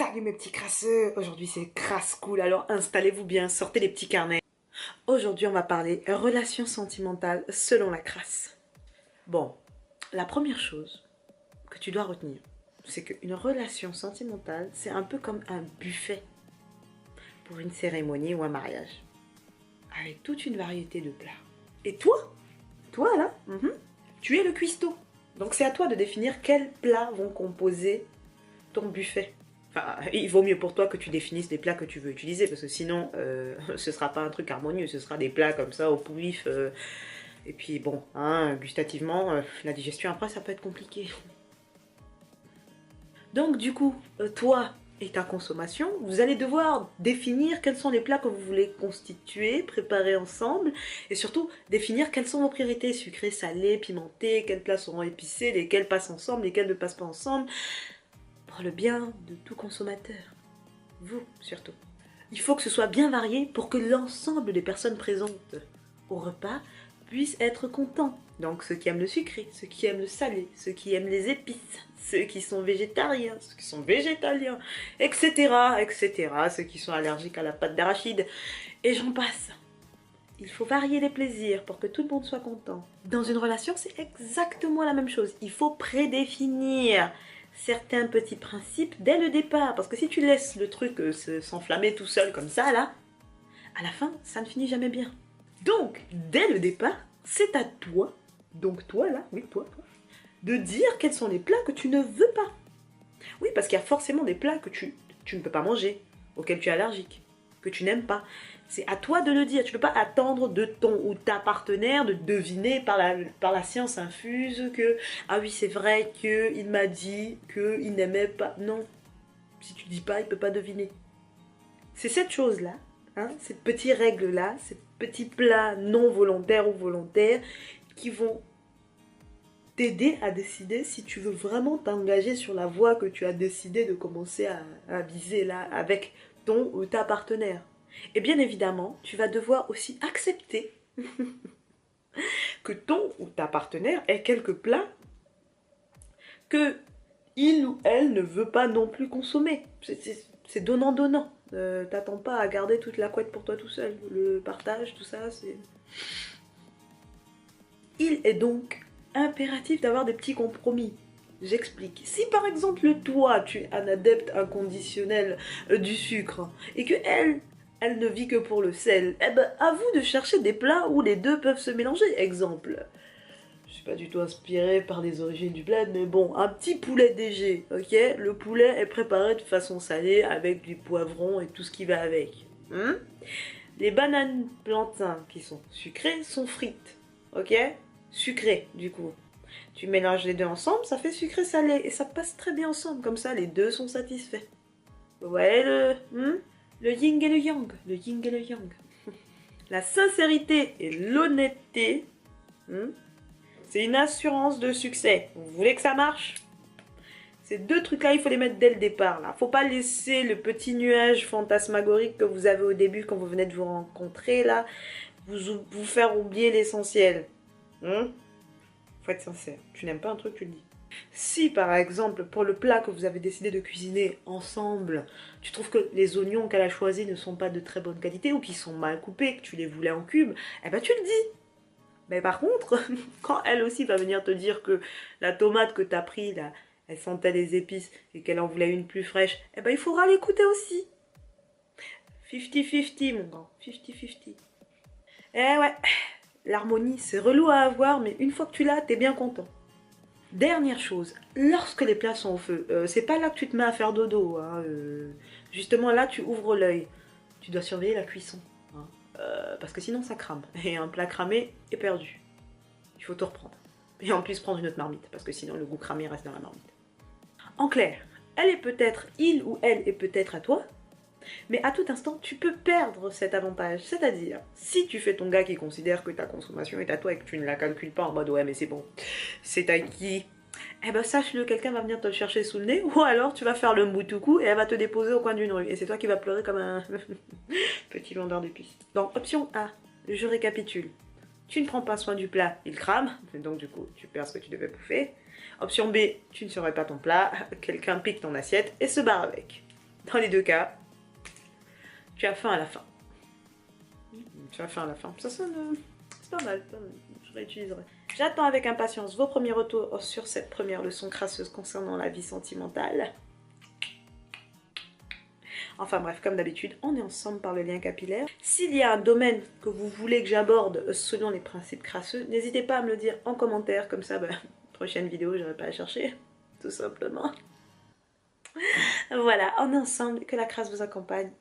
Salut mes petits crasseux, aujourd'hui c'est crasse cool, alors installez-vous bien, sortez les petits carnets. Aujourd'hui on va parler relations sentimentales selon la crasse. Bon, la première chose que tu dois retenir, c'est qu'une relation sentimentale, c'est un peu comme un buffet pour une cérémonie ou un mariage, avec toute une variété de plats. Et toi là, tu es le cuistot. Donc c'est à toi de définir quels plats vont composer ton buffet. Enfin, il vaut mieux pour toi que tu définisses les plats que tu veux utiliser, parce que sinon, ce sera pas un truc harmonieux, ce sera des plats comme ça, au pouif. Et puis bon, hein, gustativement, la digestion après, ça peut être compliqué. Donc du coup, toi et ta consommation, vous allez devoir définir quels sont les plats que vous voulez constituer, préparer ensemble, et surtout définir quelles sont vos priorités, sucrés, salés, pimentés, quels plats seront épicés, lesquels passent ensemble, lesquels ne passent pas ensemble, pour le bien de tout consommateur. Vous, surtout. Il faut que ce soit bien varié pour que l'ensemble des personnes présentes au repas puissent être contents. Donc ceux qui aiment le sucré, ceux qui aiment le salé, ceux qui aiment les épices, ceux qui sont végétariens, ceux qui sont végétaliens, etc., etc., ceux qui sont allergiques à la pâte d'arachide, et j'en passe. Il faut varier les plaisirs pour que tout le monde soit content. Dans une relation, c'est exactement la même chose. Il faut prédéfinir certains petits principes dès le départ. Parce que si tu laisses le truc s'enflammer tout seul comme ça, là, à la fin, ça ne finit jamais bien. Donc, dès le départ, c'est à toi, donc toi là, oui, toi, de dire quels sont les plats que tu ne veux pas. Oui, parce qu'il y a forcément des plats que tu ne peux pas manger, auxquels tu es allergique, que tu n'aimes pas. C'est à toi de le dire. Tu ne peux pas attendre de ton ou ta partenaire de deviner par la science infuse que « Ah oui, c'est vrai qu'il m'a dit qu'il n'aimait pas. » Non. Si tu ne dis pas, il ne peut pas deviner. C'est cette chose-là, hein, ces petites règles-là, ces petits plats non volontaires ou volontaires qui vont t'aider à décider si tu veux vraiment t'engager sur la voie que tu as décidé de commencer à viser là avec ton ou ta partenaire. Et bien évidemment, tu vas devoir aussi accepter que ton ou ta partenaire ait quelques plats que il ou elle ne veut pas non plus consommer. C'est donnant-donnant. T'attends pas à garder toute la couette pour toi tout seul. Le partage, tout ça, c'est... Il est donc impératif d'avoir des petits compromis. J'explique. Si par exemple toi, tu es un adepte inconditionnel du sucre et que elle ne vit que pour le sel, eh ben à vous de chercher des plats où les deux peuvent se mélanger. Exemple, je suis pas du tout inspirée par les origines du bled, mais bon, un petit poulet DG, ok? Le poulet est préparé de façon salée avec du poivron et tout ce qui va avec. Les bananes plantains qui sont sucrées sont frites, ok? Sucrées, du coup. Tu mélanges les deux ensemble, ça fait sucré-salé, et ça passe très bien ensemble, comme ça les deux sont satisfaits. Vous voyez le yin et le yang, le yin et le yang. La sincérité et l'honnêteté, c'est une assurance de succès. Vous voulez que ça marche? Ces deux trucs-là, il faut les mettre dès le départ. Là. Faut pas laisser le petit nuage fantasmagorique que vous avez au début quand vous venez de vous rencontrer, là, vous faire oublier l'essentiel. Faut être sincère. Tu n'aimes pas un truc, tu le dis. Si par exemple, pour le plat que vous avez décidé de cuisiner ensemble, tu trouves que les oignons qu'elle a choisis ne sont pas de très bonne qualité ou qu'ils sont mal coupés, que tu les voulais en cubes, eh ben tu le dis. Mais par contre, quand elle aussi va venir te dire que la tomate que tu as pris là, elle sentait les épices et qu'elle en voulait une plus fraîche, eh ben il faudra l'écouter aussi. 50-50 mon grand, 50-50. Eh ouais, l'harmonie c'est relou à avoir, mais une fois que tu l'as, t'es bien content. Dernière chose, lorsque les plats sont au feu, c'est pas là que tu te mets à faire dodo, hein, justement là tu ouvres l'œil, tu dois surveiller la cuisson, hein, parce que sinon ça crame, et un plat cramé est perdu, il faut tout reprendre, et en plus prendre une autre marmite, parce que sinon le goût cramé reste dans la marmite. En clair, il ou elle est peut-être à toi, mais à tout instant, tu peux perdre cet avantage. C'est-à-dire, si tu fais ton gars qui considère que ta consommation est à toi et que tu ne la calcules pas en mode « ouais, mais c'est bon, c'est acquis », eh ben sache-le, quelqu'un va venir te le chercher sous le nez, ou alors tu vas faire le moutoukou et elle va te déposer au coin d'une rue. Et c'est toi qui vas pleurer comme un petit vendeur d'épices. Donc, option A, je récapitule. Tu ne prends pas soin du plat, il crame, donc du coup, tu perds ce que tu devais bouffer. Option B, tu ne serais pas ton plat, quelqu'un pique ton assiette et se barre avec. Dans les deux cas, tu as faim à la fin. Tu as faim à la fin. Ça sonne... c'est pas mal, je réutiliserai. J'attends avec impatience vos premiers retours sur cette première leçon crasseuse concernant la vie sentimentale. Enfin bref, comme d'habitude, on est ensemble par le lien capillaire. S'il y a un domaine que vous voulez que j'aborde selon les principes crasseux, n'hésitez pas à me le dire en commentaire, comme ça, prochaine vidéo, j'aurai pas à chercher, tout simplement. Voilà, on est ensemble, que la crasse vous accompagne.